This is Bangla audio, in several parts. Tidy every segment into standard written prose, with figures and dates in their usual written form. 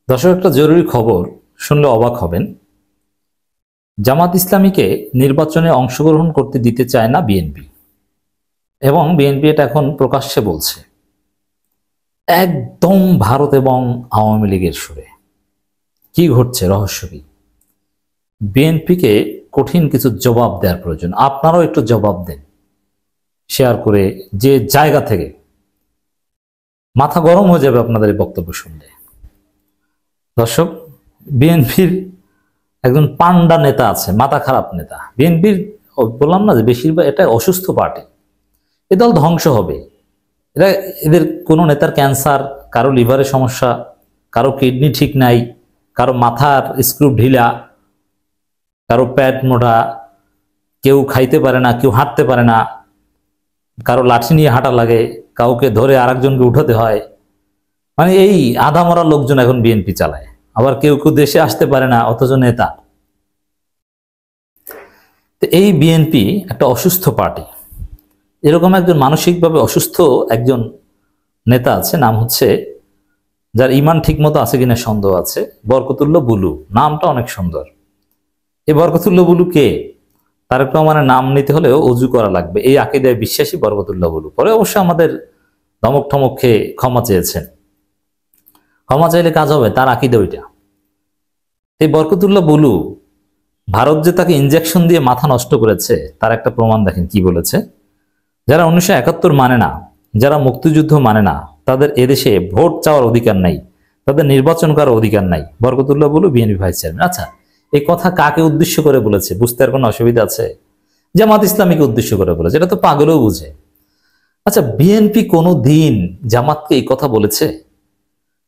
দর্শক, একটা জরুরি খবর শুনলে অবাক হবেন। জামাত ইসলামীকে নির্বাচনে অংশগ্রহণ করতে দিতে চায় না বিএনপি, এবং বিএনপি এটা এখন প্রকাশ্যে বলছে, একদম ভারত এবং আওয়ামী লীগের সুরে। কি ঘটছে, রহস্য কি? বিএনপিকে কঠিন কিছু জবাব দেওয়ার প্রয়োজন। আপনারাও একটু জবাব দেন শেয়ার করে, যে জায়গা থেকে। মাথা গরম হয়ে যাবে আপনাদের এই বক্তব্য শুনলে। দর্শক, বিএনপির একজন পান্ডা নেতা আছে, মাথা খারাপ নেতা বিএনপির। বললাম না যে বেশিরভাগ এটা অসুস্থ পার্টি, এ দল ধ্বংস হবে। এদের কোনো নেতার ক্যান্সার, কারো লিভারের সমস্যা, কারো কিডনি ঠিক নাই, কারো মাথার স্ক্রু ঢিলা, কারো পেট মোটা, কেউ খাইতে পারে না, কেউ হাঁটতে পারে না, কারো লাঠি নিয়ে হাঁটা লাগে, কাউকে ধরে আরেকজনকে উঠাতে হয়। মানে এই আধামরা লোকজন এখন বিএনপি চালায়। আবার কেউ কেউ দেশে আসতে পারে না, অথচ নেতা। তো এই বিএনপি একটা অসুস্থ পার্টি। এরকম একজন মানসিকভাবে অসুস্থ একজন নেতা আছে, নাম হচ্ছে, যার ইমান ঠিক মতো আছে কিনা সন্দেহ আছে, বরকতুল্লাহ বুলু। নামটা অনেক সুন্দর। এই বরকতুল্লাহ বুলু কে? তারেক রহমানের নাম নিতে হলেও অজু করা লাগবে, এই আকীদায় বিশ্বাসী বরকতুল্লাহ বুলু। পরে অবশ্য আমাদের ধমক ঠমক খেয়ে ক্ষমা চেয়েছেন। ক্ষমা চাইলে কাজ হবে, তার আকীদা ওইটা। এই বরকতুল্লাহ বুলু ভারত যে তাকে ইনজেকশন দিয়ে মাথা নষ্ট করেছে, তার একটা প্রমাণ দেখেন কি বলেছে। যারা 1971 মানে না, যারা মুক্তিযুদ্ধ মানে না, তাদের এদেশে ভোট চাওয়ার অধিকার নাই, তাদের নির্বাচন করার অধিকার নাই। Barkatullah Bulu, BNP vice chairman. আচ্ছা, এই কথা কাকে উদ্দেশ্য করে বলেছে? বুঝতে আর কোনো অসুবিধা আছে? জামাত ইসলামীকে উদ্দেশ্য করে বলেছে, এটা তো পাগলেও বুঝে। আচ্ছা, বিএনপি কোনো দিন জামাতকে এই কথা বলেছে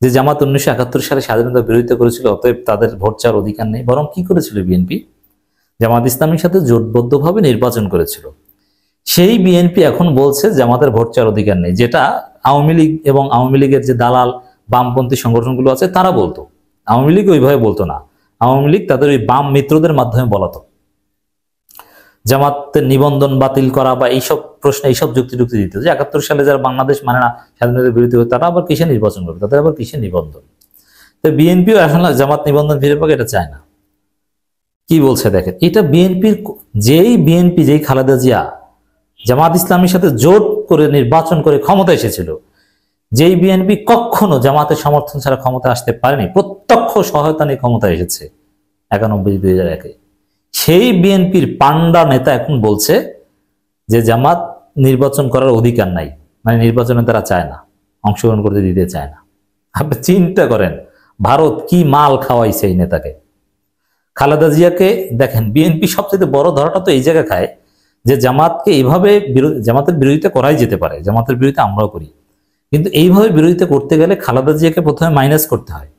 যে জামাত 1971 সালে স্বাধীনতা বিরোধিতা করেছিল, অতএব তাদের ভোট চাওয়ার অধিকার নেই? বরং কি করেছিল বিএনপি? জামাত ইসলামীর সাথে জোটবদ্ধভাবে নির্বাচন করেছিল। সেই বিএনপি এখন বলছে জামাতের ভোট চাওয়ার অধিকার নেই, যেটা আওয়ামী লীগ এবং আওয়ামী লীগের যে দালাল বামপন্থী সংগঠনগুলো আছে তারা বলতো। আওয়ামী লীগ ওইভাবে বলতো না। আওয়ামী লীগ তাদের ওই বাম মিত্রদের মাধ্যমে বলাতো জামাতের নিবন্ধন বাতিল করা বা এইসব প্রশ্নে এইসব যুক্তি দিত যে 71 সালে যারা বাংলাদেশ মানে না, স্বাধীনতার বিরোধী হয়, তারা আবার কিসে নির্বাচন করবে, তাদের আবার কিসে নিবন্ধন। তো বিএনপিও এখন জামাত নিবন্ধন ফিরে পাবে, এটা চায় না। কি বলছে দেখেন, এটা বিএনপির, যেই খালেদা জিয়া জামাত ইসলামীর সাথে জোট করে নির্বাচন করে ক্ষমতা এসেছিল, যেই বিএনপি কখনো জামাতের সমর্থন ছাড়া ক্ষমতা আসতে পারেনি, প্রত্যক্ষ সহায়তা নিয়ে ক্ষমতা এসেছে 91-2001-এ, সেই বিএনপির পান্ডা নেতা এখন বলছে যে জামাত নির্বাচন করার অধিকার নাই, মানে নির্বাচনে তারা চায় না, অংশগ্রহণ করতে দিতে চায় না। আপনি চিন্তা করেন ভারত কি মাল খাওয়াইছে এই নেতাকে। খালেদা জিয়াকে দেখেন, বিএনপি সবচেয়ে বড় ধরাটা তো এই জায়গা খায় যে জামাতকে এইভাবে জামাতের বিরোধিতা করাই যেতে পারে, জামাতের বিরোধিতা আমরাও করি, কিন্তু এইভাবে বিরোধিতা করতে গেলে খালেদা জিয়াকে প্রথমে মাইনাস করতে হয়।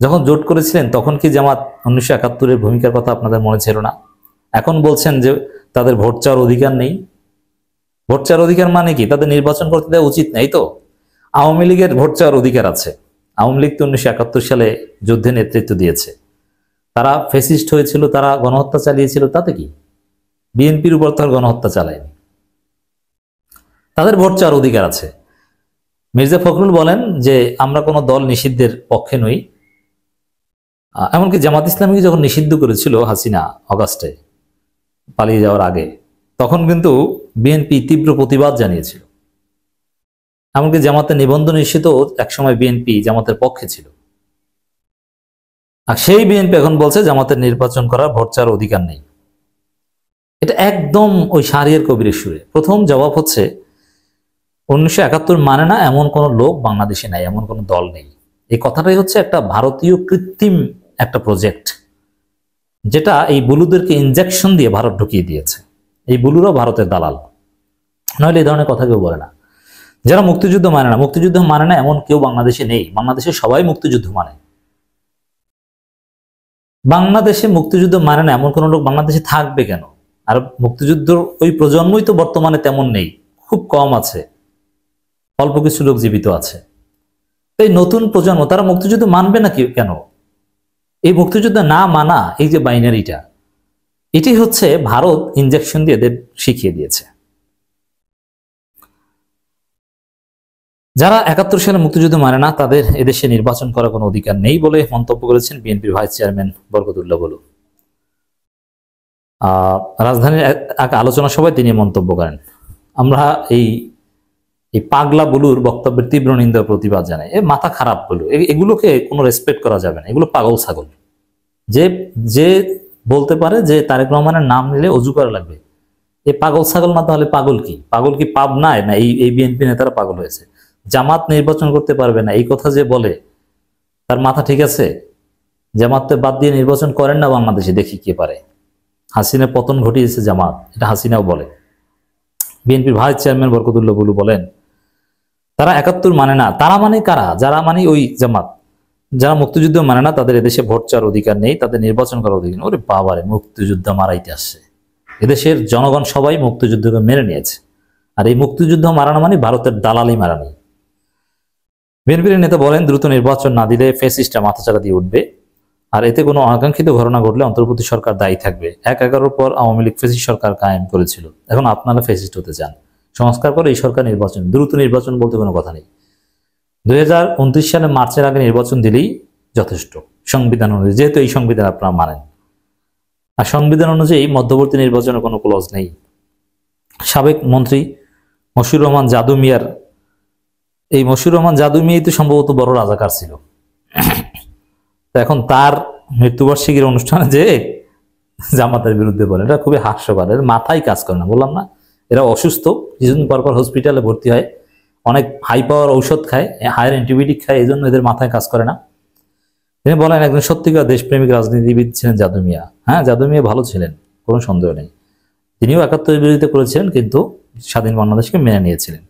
যখন জোট করেছিলেন তখন কি জামাত 1971-এর ভূমিকার কথা আপনাদের মনে ছিল না? এখন বলছেন যে তাদের ভোট চাওয়ার অধিকার নেই। ভোট চাওয়ার অধিকার মানে কি? তাদের নির্বাচন করতে দেওয়া উচিত নেই তো? আওয়ামী লীগের ভোট চাওয়ার অধিকার আছে। আওয়ামী লীগ তো 1971 সালে যুদ্ধে নেতৃত্ব দিয়েছে, তারা ফ্যাসিস্ট হয়েছিল, তারা গণহত্যা চালিয়েছিল, তাতে কি? বিএনপির উপর তার গণহত্যা চালায়নি। তাদের ভোট চাওয়ার অধিকার আছে। মির্জা ফখরুল বলেন যে আমরা কোনো দল নিষিদ্ধের পক্ষে নই। এমনকি জামাত ইসলামীকে যখন নিষিদ্ধ করেছিল হাসিনা অগাস্টে পালিয়ে যাওয়ার আগে, তখন কিন্তু বিএনপি তীব্র প্রতিবাদ জানিয়েছিল। এমনকি জামাতের নিবন্ধন নিষিদ্ধ একসময় বিএনপি জামাতের পক্ষে ছিল। আর সেই বিএনপি এখন বলছে জামাতের নির্বাচন করার ভোট চাওয়ার অধিকার নেই। এটা একদম ওই শাহরিয়ার কবিরের সুরে। প্রথম জবাব হচ্ছে 1971 মানে না এমন কোন লোক বাংলাদেশে নাই, এমন কোন দল নেই। এই কথাটাই হচ্ছে একটা ভারতীয় কৃত্রিম একটা প্রজেক্ট, যেটা এই বুলুদেরকে ইনজেকশন দিয়ে ভারত ঢুকিয়ে দিয়েছে। এই বুলুরাও ভারতের দালাল, নইলে এই ধরনের কথা কেউ বলে না। যারা মুক্তিযুদ্ধ মানে না এমন কেউ বাংলাদেশে নেই। বাংলাদেশে সবাই মুক্তিযুদ্ধ মানে। বাংলাদেশে মুক্তিযুদ্ধ মানে না এমন কোন লোক বাংলাদেশে থাকবে কেন? আর মুক্তিযুদ্ধর ওই প্রজন্মই তো বর্তমানে তেমন নেই, খুব কম আছে, অল্প কিছু লোক জীবিত আছে। এই নতুন প্রজন্ম তারা মুক্তিযুদ্ধ মানবে না কেন? এই মুক্তিযুদ্ধ না মানা, এই যে বাইনারিটা, এটি হচ্ছে ভারত ইনজেকশন দিয়ে এদের শিখিয়ে দিয়েছে। যারা ৭১ সালে মুক্তিযুদ্ধ মানে না তাদের এদেশে নির্বাচন করার কোনো অধিকার নেই বলে মন্তব্য করেছেন বিএনপির ভাইস চেয়ারম্যান বরকতুল্লাহ বুলু। রাজধানীর এক আলোচনা সভায় তিনি মন্তব্য করেন, আমরা এই পাগলা বুলুর বক্তব্যের তীব্র নিন্দা প্রতিবাদ জানাই। এ মাথা খারাপ বুলু, এগুলোকে কোনো রেসপেক্ট করা যাবে না, এগুলো পাগল ছাগল। যে যে বলতে পারে যে তারেক রহমানের নাম নিলে অজু করা লাগবে, এই পাগল ছাগল না, তাহলে পাগল কি? পাগল কি পাবনায় না এই বিএনপি নেতারা পাগল হয়েছে? জামাত নির্বাচন করতে পারবে না এই কথা যে বলে তার মাথা ঠিক আছে? জামাতকে বাদ দিয়ে নির্বাচন করেন না বাংলাদেশে, দেখি কে পারে। হাসিনা পতন ঘটিয়েছে জামাত, এটা হাসিনাও বলে। বিএনপির ভাইস চেয়ারম্যান বরকতুল্লাহ বুলু বলেন, তারা ৭১ মানে না। তারা মানে কারা? যারা মানে ওই জামাত, যারা মুক্তিযুদ্ধ মানে না তাদের এদেশে ভোট চাওয়ার অধিকার নেই, তাদের নির্বাচন করার অধিকার নেই। ওরে বাবারে, মুক্তিযুদ্ধ মারাইতে আসছে। এদেশের জনগণ সবাই মুক্তিযুদ্ধকে মেনে নিয়েছে, আর এই মুক্তিযুদ্ধ মারানো মানে ভারতের দালালি মারানি। বিএনপির নেতা বলেন, দ্রুত নির্বাচন না দিলে ফ্যাসিস্টরা মাথাচাড়া দিয়ে উঠবে, আর এতে কোনো অনাকাঙ্ক্ষিত ঘটনা ঘটলে অন্তর্বর্তী সরকার দায়ী থাকবে। ১/১১ পর আওয়ামী লীগ ফ্যাসিস্ট সরকার কায়েম করেছিল, এখন আপনারা ফ্যাসিস্ট হতে চান। সংস্কার করে এই সরকার নির্বাচন, দ্রুত নির্বাচন বলতে কোনো কথা নেই। ২০২৯ সালে মার্চের আগে নির্বাচন দিলেই যথেষ্ট সংবিধান অনুযায়ী, যেহেতু এই সংবিধান আপনারা মানেন। আর সংবিধান অনুযায়ী মধ্যবর্তী নির্বাচনের কোনো ক্লজ নেই। সাবেক মন্ত্রী মশিউর রহমান জাদু মিয়ার, এই মশিউর রহমান জাদু মিয়াই তো সম্ভবত বড় রাজাকার ছিল। এখন তার মৃত্যুবার্ষিকীর অনুষ্ঠানে যে জামাতের বিরুদ্ধে বলে, এটা খুবই হাস্যকর। এর মাথায় কাজ করে না, বললাম না, এরা অসুস্থ, কিছুদিন পর পর হসপিটালে ভর্তি হয়, অনেক হাই পাওয়ার ঔষধ খায়, হায়ার অ্যান্টিবায়োটিক খায়, এই জন্য এদের মাথায় কাজ করে না। তিনি বলেন, একজন সত্যিকার দেশপ্রেমিক রাজনীতিবিদ ছিলেন জাদু মিয়া। হ্যাঁ, জাদু মিয়া ভালো ছিলেন, কোনো সন্দেহ নেই। তিনিও ৭১-এর বিরোধিতা করেছিলেন, কিন্তু স্বাধীন বাংলাদেশকে মেনে নিয়েছিলেন।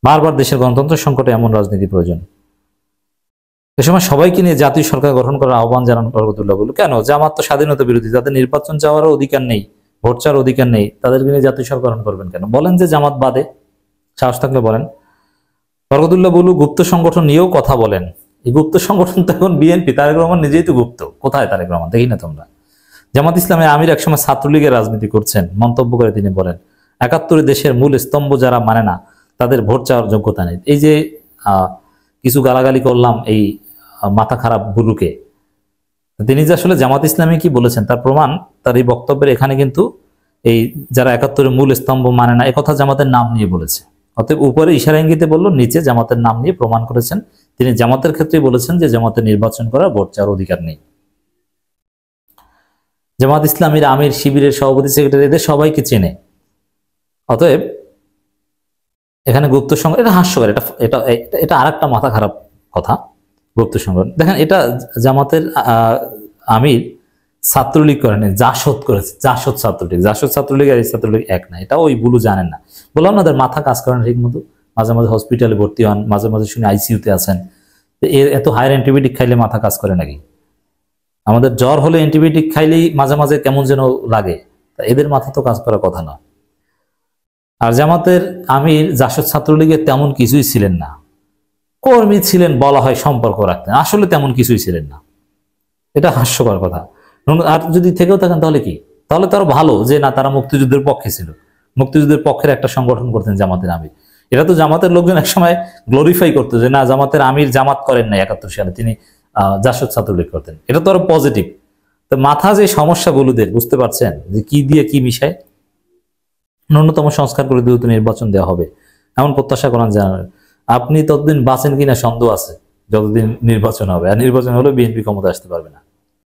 বারবার দেশের গণতন্ত্রের সংকটে এমন রাজনীতি প্রয়োজন। এ সময় সবাইকে নিয়ে জাতীয় সরকার গঠন করার আহ্বান জানান বরকতুল্লাহ বুলু। কেন? জামাত তো স্বাধীনতা বিরোধী, তাদের নির্বাচন চাওয়ারও অধিকার নেই, ভোট চাওয়ার অধিকার নেই, তাদেরকে নিয়ে জাতীয় সরকার গঠন করবেন কেন? বলেন যে জামাত বাদে, সাহস থাকলে বলেন। বরকতুল্লাহ বুলু গুপ্ত সংগঠন নিয়েও কথা বলেন। এই গুপ্ত সংগঠন তো এখন বিএনপি, তারেক রহমান নিজেই তো গুপ্ত। কোথায় তারেক রহমান? দেখি না তোমরা। জামাত ইসলামের আমির একসময় ছাত্রলীগের রাজনীতি করছেন, মন্তব্য করে তিনি বলেন, ৭১ দেশের মূল স্তম্ভ যারা মানে না তাদের ভোট চাওয়ার যোগ্যতা নেই। এই যে কিছু গালাগালি করলাম এই মাথা খারাপ বুলুকে, তিনি যে আসলে জামাত ইসলামী কি বলেছেন তার প্রমাণ তার এই বক্তব্যের এখানে কিন্তু এই যারা ৭১ মূল স্তম্ভ মানে না একথা জামাতের নাম নিয়ে বলেছে। অতএব উপরে ইশারা ইঙ্গিতে বললো, নিচে জামাতের নাম নিয়ে প্রমাণ করেছেন। তিনি জামাতের ক্ষেত্রে বলেছেন যে জামাতের নির্বাচন করার ভোট চাওয়ার অধিকার নেই। জামাত ইসলামীর আমির, শিবিরের সভাপতি, সেক্রেটারি, এদের সবাইকে চেনে। অতএব এখানে গুপ্ত সংগঠন, এটা হাস্যকর, এটা আর একটা মাথা খারাপ কথা। গুপ্ত সংগঠন দেখেন, এটা জামাতের আমির ছাত্রলীগ করেনি, জাসদ করেছে। জাসদ ছাত্রলীগ, জাসদ ছাত্রলীগ আর এই ছাত্রলীগ এক না, এটা ওই বুলু জানেন না। বললাম না, মাথা কাজ করেন ঠিক মতো, মাঝে মাঝে হসপিটালে ভর্তি হন, মাঝে মাঝে শুনে আইসিইউতে আছেন। এর এত হায়ার অ্যান্টিবায়োটিক খাইলে মাথা কাজ করে নাকি? আমাদের জ্বর হলে অ্যান্টিবায়োটিক খাইলেই মাঝে মাঝে কেমন যেন লাগে, তা এদের মাথা তো কাজ করার কথা না। আর জামাতের আমির জাসদ ছাত্রলীগের তেমন কিছুই ছিলেন না, কর্মী ছিলেন বলা হয়, সম্পর্ক রাখতেন, আসলে তেমন কিছুই ছিলেন না। এটা হাস্যকর কথা। আর যদি থেকেও থাকেন তাহলে কি? তাহলে তারা ভালো যে না, তারা মুক্তিযুদ্ধের পক্ষে ছিল, মুক্তিযুদ্ধের পক্ষের একটা সংগঠন করতেন জামাতের আমির। এটা তো জামাতের লোকজন একসময় গ্লোরিফাই করতো যে না, জামাতের আমির জামাত করেন না ৭১ সালে, তিনি জাসদ ছাত্রলীগ করতেন। এটা তো আরো পজিটিভ। তো মাথা যে সমস্যাগুলোদের, বুঝতে পারছেন যে কি দিয়ে কি মিশায়? ন্যূনতম সংস্কার করে দ্রুত নির্বাচন দেওয়া হবে এমন প্রত্যাশা করেন জানান। আপনি ততদিন বাঁচেন কিনা সন্দেহ আছে, যতদিন নির্বাচন হবে। আর নির্বাচন হলে বিএনপি ক্ষমতা আসতে পারবে না।